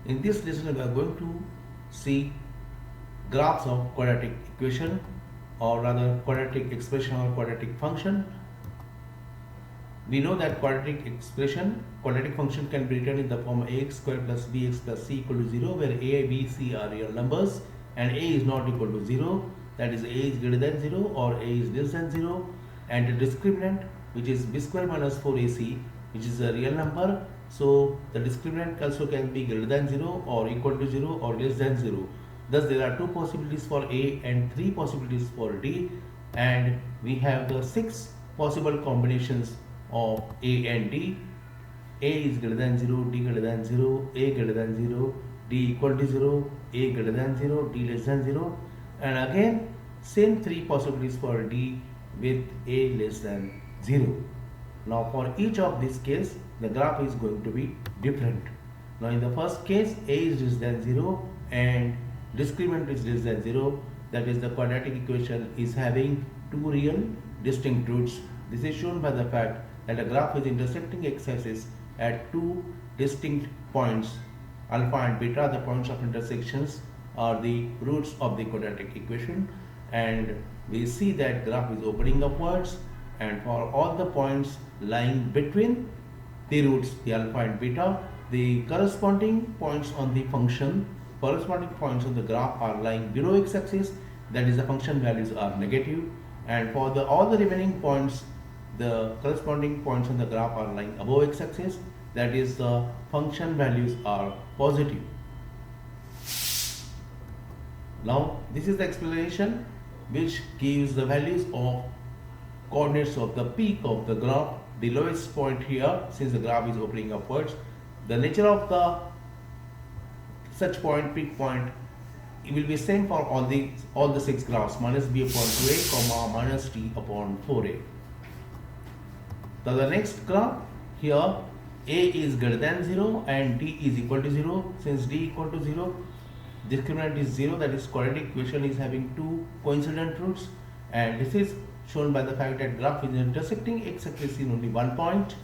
In this lesson we are going to see graphs of quadratic equation, or rather quadratic expression or quadratic function. We know that quadratic function can be written in the form ax squared plus bx plus c equal to 0, where a, b, c are real numbers and a is not equal to 0, that is a is greater than 0 or a is less than 0, and the discriminant, which is b square minus 4ac, which is a real number. So the discriminant also can be greater than 0 or equal to 0 or less than 0. Thus there are two possibilities for a and three possibilities for d, and we have the six possible combinations of a and d. A is greater than 0, d greater than 0, a greater than 0, d equal to 0, a greater than 0, d less than 0, and again same three possibilities for d with a less than 0. Now for each of these cases the graph is going to be different. Now in the first case a is less than 0 and discriminant is less than 0, that is the quadratic equation is having two real distinct roots. This is shown by the fact that a graph is intersecting x-axis at two distinct points. Alpha and beta, the points of intersections, are the roots of the quadratic equation, and we see that graph is opening upwards, and for all the points lying between the roots, the alpha and beta, the corresponding points on the graph are lying below x-axis, that is the function values are negative, and for all the remaining points, the corresponding points on the graph are lying above x-axis, that is the function values are positive. Now this is the explanation which gives the values of coordinates of the peak of the graph, the lowest point here, since the graph is opening upwards. The nature of the such point, peak point, it will be same for all the six graphs, minus b upon 2a, comma minus t upon 4a. Now the next graph here, a is greater than 0 and d is equal to 0. Since d equal to 0, discriminant is 0, that is quadratic equation is having two coincident roots, and this is shown by the fact that graph is intersecting x-axis in only one point,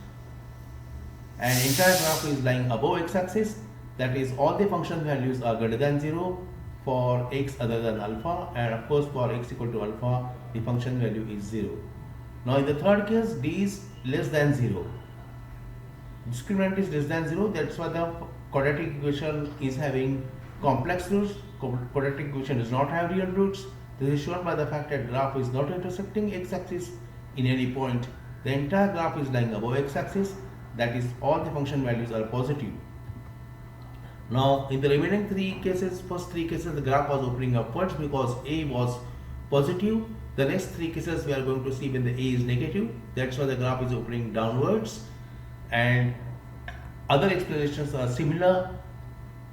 and entire graph is lying above x-axis, that is all the function values are greater than 0 for x other than alpha, and of course for x equal to alpha the function value is 0. Now in the third case, d is less than 0. Discriminant is less than 0, that's why the quadratic equation is having complex roots. Quadratic equation does not have real roots. This is shown by the fact that graph is not intersecting x-axis in any point. The entire graph is lying above x-axis, that is all the function values are positive. Now in the remaining first three cases the graph was opening upwards because a was positive. The next three cases we are going to see when the a is negative, that's why the graph is opening downwards, and other explanations are similar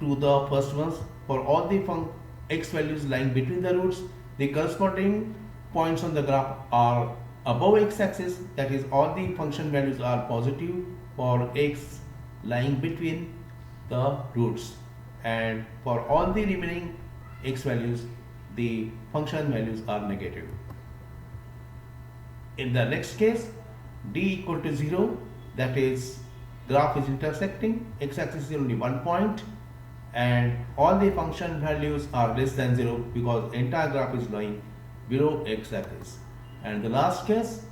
to the first ones. For all the x values lying between the roots, the corresponding points on the graph are above x-axis, that is all the function values are positive for x lying between the roots, and for all the remaining x values the function values are negative. In the next case, d equal to 0, that is graph is intersecting x-axis is only one point, and all the function values are less than 0 because entire graph is lying below x-axis. And the last case,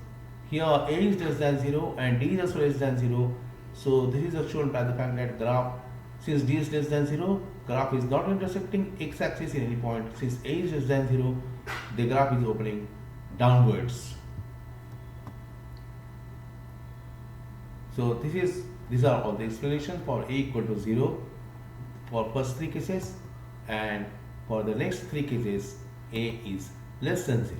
here a is less than 0 and d is also less than 0, so this is shown by the fact that graph, since d is less than 0, graph is not intersecting x-axis in any point. Since a is less than 0, the graph is opening downwards. So these are all the explanations for a equal to 0 for first three cases, and for the next three cases a is less than 0.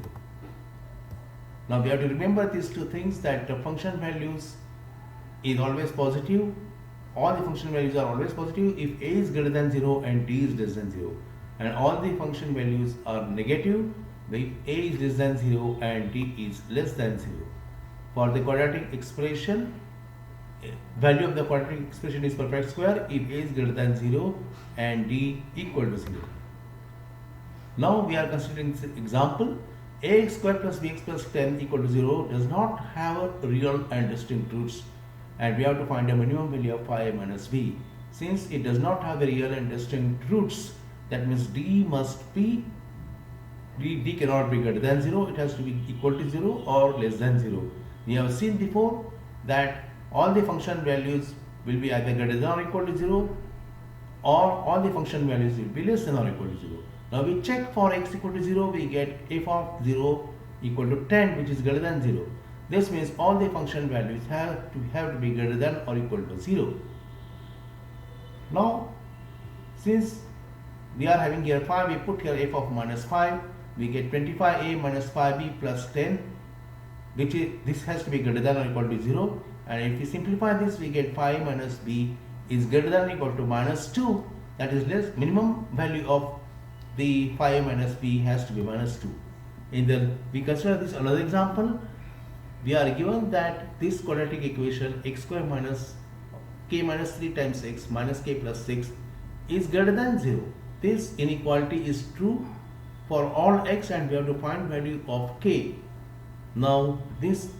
Now we have to remember these two things, that the function values is always positive. All the function values are always positive if a is greater than 0 and d is less than 0, and all the function values are negative if a is less than 0 and d is less than 0. For the quadratic expression, value of the quadratic expression is perfect square if a is greater than 0 and d equal to 0. Now we are considering this example. Ax square plus bx plus 10 equal to 0 does not have a real and distinct roots, and we have to find a minimum value of phi minus b. since it does not have a real and distinct roots, that means d must be d cannot be greater than 0, it has to be equal to 0 or less than 0. We have seen before that all the function values will be either greater than or equal to 0, or all the function values will be less than or equal to 0. Now we check for x equal to 0, we get f of 0 equal to 10, which is greater than 0. This means all the function values have to be greater than or equal to 0. Now since we are having here 5, we put here f of minus 5, we get 25a minus 5b plus 10, which is, this has to be greater than or equal to 0, and if we simplify this, we get 5 minus b is greater than or equal to minus 2, that is less, minimum value of the 5 minus b has to be minus 2. We consider this another example. We are given that this quadratic equation x square minus k minus 3 times x minus k plus 6 is greater than 0. This inequality is true for all x and we have to find value of k. Now this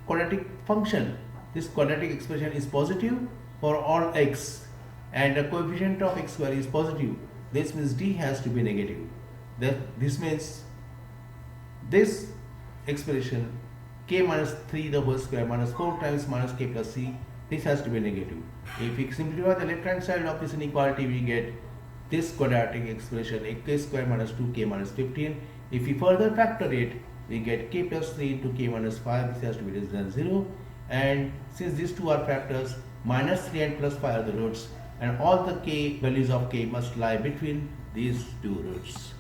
quadratic function, this quadratic expression is positive for all x and the coefficient of x square is positive. This means d has to be negative. This means this expression k minus 3 the whole square minus 4 times minus k plus c, this has to be negative. If we simplify the left hand side of this inequality, we get this quadratic expression k square minus 2k minus 15. If we further factor it, we get k plus 3 into k minus 5, this has to be less than 0, and since these two are factors, minus 3 and plus 5 are the roots, and all the k values of k must lie between these two roots.